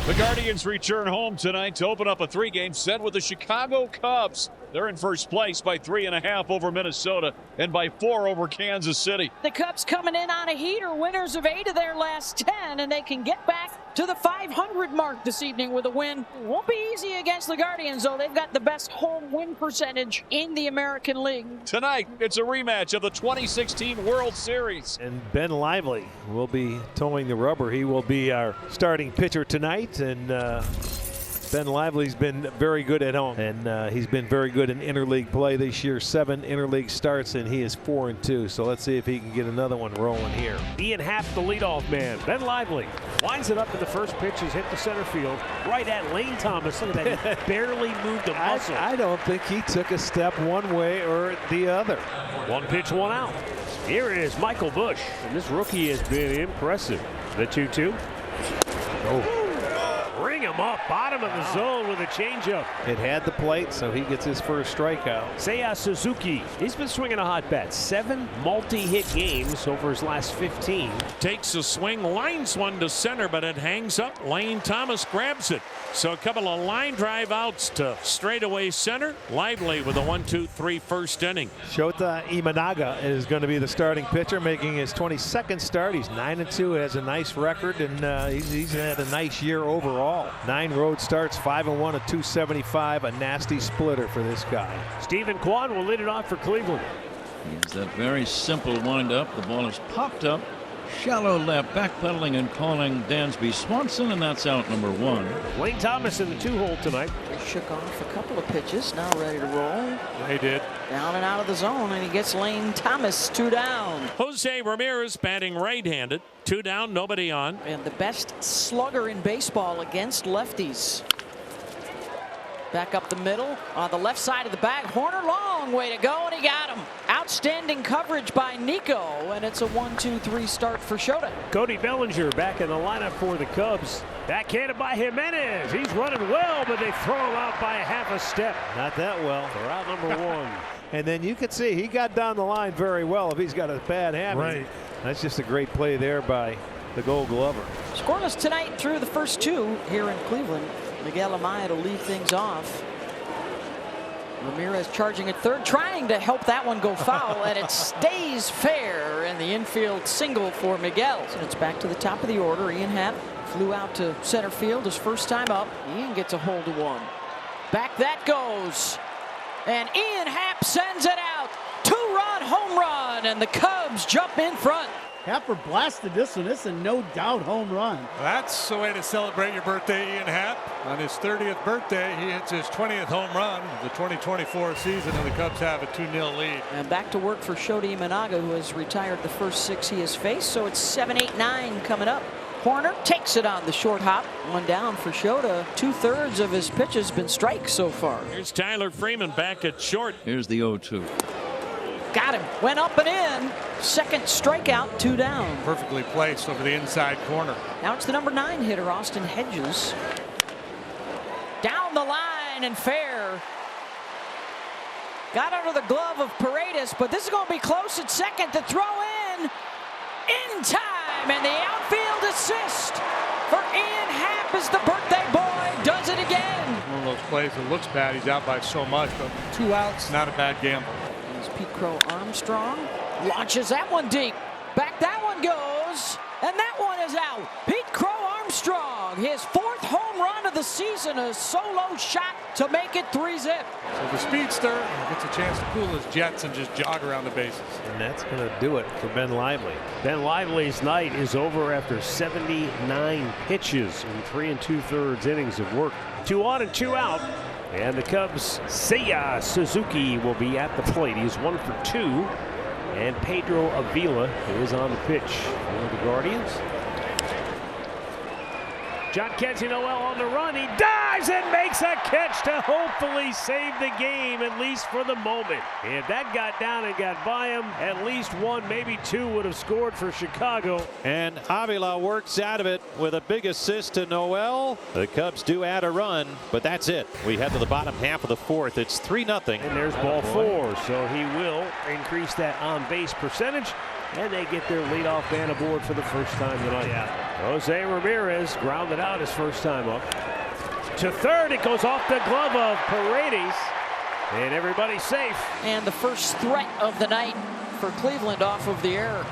The Guardians return home tonight to open up a 3-game set with the Chicago Cubs. They're in first place by 3.5 over Minnesota and by 4 over Kansas City. The Cubs coming in on a heater, winners of 8 of their last 10, and they can get back to the 500 mark this evening with a win. Won't be easy against the Guardians, though. They've got the best home win percentage in the American League. Tonight, it's a rematch of the 2016 World Series. And Ben Lively will be towing the rubber. He will be our starting pitcher tonight. And Ben Lively's been very good at home, and he's been very good in interleague play this year. 7 interleague starts, and he is 4-2. So let's see if he can get another one rolling here. Ian Happ, the leadoff man. Ben Lively winds it up to the first pitch. Has hit the center field right at Lane Thomas. Look at that. He barely moved a muscle. I don't think he took a step one way or the other. 1 pitch, 1 out. Here is Michael Busch, and this rookie has been impressive. The 2-2. Oh. Bring him up, bottom of the zone with a changeup. It had the plate, so he gets his first strikeout. Seiya Suzuki, he's been swinging a hot bat. 7 multi-hit games over his last 15. Takes a swing, lines one to center, but it hangs up. Lane Thomas grabs it. So a couple of line drive outs to straightaway center. Lively with a 1-2-3 first inning. Shota Imanaga is going to be the starting pitcher, making his 22nd start. He's 9-2, has a nice record, and he's had a nice year overall. 9 road starts, 5-1, a 275, a nasty splitter for this guy. Stephen Kwan will lead it off for Cleveland. Here's that very simple wind-up. The ball is popped up. Shallow left, backpedaling and calling Dansby Swanson, and that's out number 1. Lane Thomas in the 2-hole tonight. He shook off a couple of pitches, now ready to roll. He did. Down and out of the zone, and he gets Lane Thomas 2 down. Jose Ramirez batting right-handed. 2 down, nobody on. And the best slugger in baseball against lefties. Back up the middle on the left side of the bag. Horner, long way to go, and he got him. Outstanding coverage by Nico, and it's a 1-2-3 start for Shota. Cody Bellinger back in the lineup for the Cubs. Backhanded by Jimenez. He's running well, but they throw him out by a half a step. Not that well. They're out number 1. And then you can see he got down the line very well if he's got a bad habit. Right. That's just a great play there by the Gold Glover. Scoreless tonight through the first 2 here in Cleveland. Miguel Amaya to lead things off. Ramirez charging at third, trying to help that one go foul, and it stays fair, and the infield single for Miguel. So it's back to the top of the order. Ian Happ flew out to center field his first time up. Ian gets a hold of one. Back that goes, and Ian Happ sends it out. 2-run home run, and the Cubs jump in front. Happer blasted this one. It's a no doubt home run. That's the way to celebrate your birthday, Ian Happ. On his 30th birthday, he hits his 20th home run of the 2024 season, and the Cubs have a 2-0 lead. And back to work for Shota Imanaga, who has retired the first 6 he has faced. So it's 7, 8, 9 coming up. Horner takes it on the short hop. 1 down for Shota. 2/3 of his pitch has been strikes so far. Here's Tyler Freeman back at short. Here's the 0-2. Got him. Went up and in. Second strikeout, 2 down. Perfectly placed over the inside corner. Now it's the number 9 hitter, Austin Hedges. Down the line and fair. Got under the glove of Paredes, but this is going to be close at second. The throw in time, and the outfield assist for Ian Happ as the birthday boy does it again. One of those plays that looks bad. He's out by so much, but 2 outs, not a bad gamble. As Pete Crow Armstrong launches that one deep. Back that one goes, and that one is out. Pete Crow Armstrong, his 4th home run of the season, a solo shot to make it 3-zip. So the speedster gets a chance to cool his jets and just jog around the bases. And that's going to do it for Ben Lively. Ben Lively's night is over after 79 pitches in 3 2/3 innings of work. 2 on and 2 out. And the Cubs, Seiya Suzuki will be at the plate. He's 1 for 2. And Pedro Avila is on the pitch for the Guardians. John Kenzie Noel on the run. He dives and makes a catch to hopefully save the game, at least for the moment. If that got down and got by him, at least 1, maybe 2 would have scored for Chicago. And Avila works out of it with a big assist to Noel. The Cubs do add a run, but that's it. We head to the bottom half of the 4th. It's 3-0. And there's ball 4, so he will increase that on-base percentage. and they get their leadoff man aboard for the first time tonight. Jose Ramirez grounded out his first time up. To third, it goes off the glove of Paredes, and everybody's safe. And the first threat of the night for Cleveland off of the error.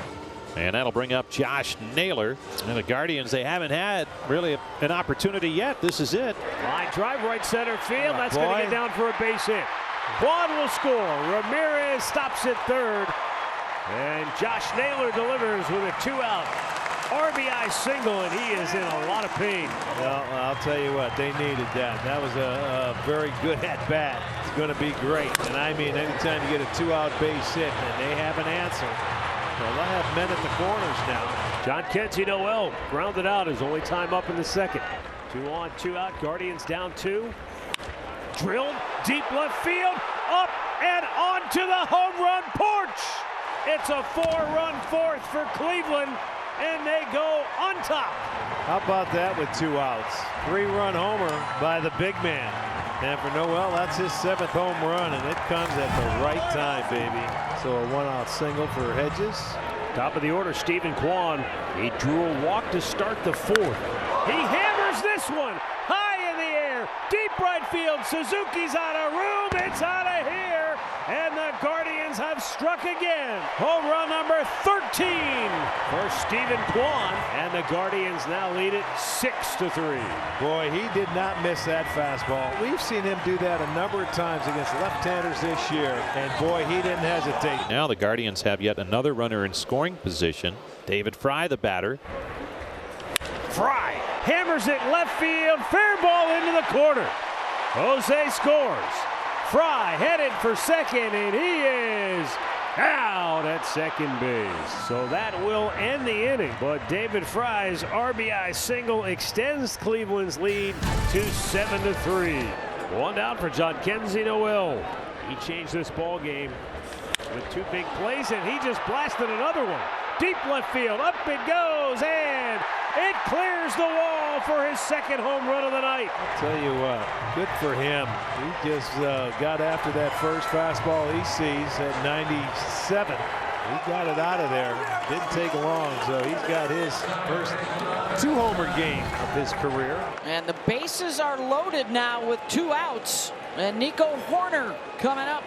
And that'll bring up Josh Naylor. And the Guardians, they haven't had really an opportunity yet. This is it. Line drive right center field. That's going to get down for a base hit. Quan will score. Ramirez stops at third. And Josh Naylor delivers with a 2-out RBI single, and he is in a lot of pain. Well, I'll tell you what, they needed that. That was a very good at-bat. It's going to be great. And I mean, anytime you get a 2-out base hit, and they have an answer. Well, they'll have men at the corners now. John Kenzie Noel grounded out his only time up in the second. 2 on, 2 out. Guardians down 2. Drilled deep left field, up and onto the home run porch. It's a 4-run fourth for Cleveland, and they go on top. How about that with 2 outs? 3-run homer by the big man. And for Noel, that's his 7th home run, and it comes at the right time, baby. So a 1-out single for Hedges. Top of the order, Stephen Kwan. He drew a walk to start the 4th. He hammers this one high in the air, deep right field. Suzuki's out of room. It's out of here, and the Guardians have struck again. Home run number 13 for Stephen Kwan, and the Guardians now lead it 6-3. Boy, he did not miss that fastball. We've seen him do that a number of times against left-handers this year, and boy, he didn't hesitate. Now the Guardians have yet another runner in scoring position. David Fry, the batter. Fry hammers it left field, fair ball into the corner. Jose scores. Fry headed for second, and he is out at second base. So that will end the inning, but David Fry's RBI single extends Cleveland's lead to 7-3. 1 down for John Kenzie Noel. He changed this ball game with 2 big plays, and he just blasted another one. Deep left field, up it goes, and it clears the wall for his 2nd home run of the night. I'll tell you what, good for him. He just got after that first fastball he sees at 97. He got it out of there. Didn't take long, so he's got his first 2-homer game of his career. And the bases are loaded now with 2 outs. And Nico Horner coming up.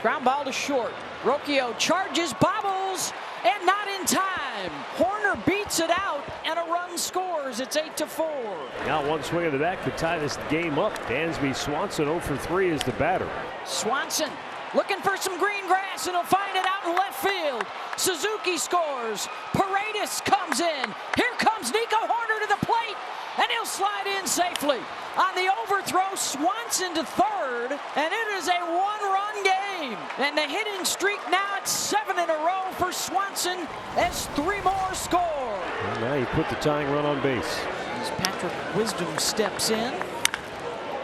Ground ball to short. Rocchio charges, bobbles, and not in time. Horner beats it out, and a run scores. It's 8-4. Now 1 swing of the bat could tie this game up. Dansby Swanson 0 for 3 is the batter. Swanson looking for some green grass, and he'll find it out in left field. Suzuki scores. Paredes comes in. Here comes Nico Horner to the plate, and he'll slide in safely. On the overthrow, Swanson to third, and it is a 1-run game. And the hitting streak now at 7 in a row for Swanson as 3 more score. And now he put the tying run on base. As Patrick Wisdom steps in.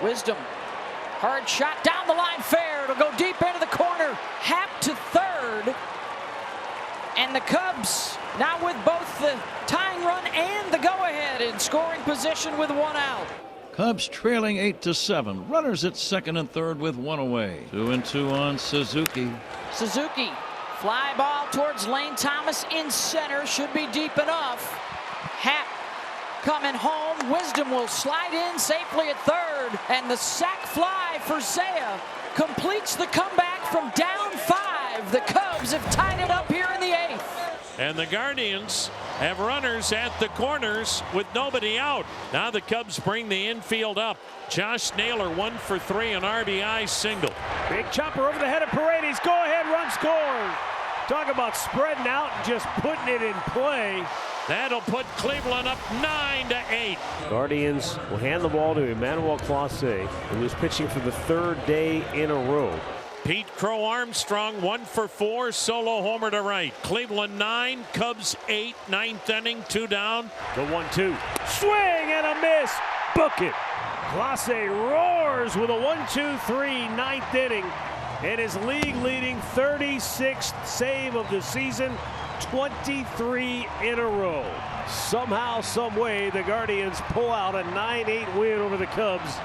Wisdom, hard shot down the line fair. It'll go deep into the corner. Happ to third. And the Cubs now with both the tying run and the go-ahead in scoring position with 1 out. Cubs trailing 8-7. Runners at 2nd and 3rd with 1 away. 2-2 on Suzuki. Suzuki, fly ball towards Lane Thomas in center. Should be deep enough. Happ coming home. Wisdom will slide in safely at third. And the sac fly for Zaya completes the comeback from down 5. The Cubs have tied it up here in the 8th. And the Guardians have runners at the corners with nobody out. Now the Cubs bring the infield up. Josh Naylor 1 for 3, an RBI single. Big chopper over the head of Paredes. Go ahead, run scores. Talk about spreading out and just putting it in play. That'll put Cleveland up 9-8. Guardians will hand the ball to Emmanuel Clase, who is pitching for the 3rd day in a row. Pete Crow Armstrong 1 for 4, solo homer to right. Cleveland 9, Cubs 8, 9th inning, 2 down. The 1-2. Swing and a miss. Book it. Clase roars with a 1-2-3 9th inning. And his league-leading 36th save of the season, 23 in a row. Somehow, some way, the Guardians pull out a 9-8 win over the Cubs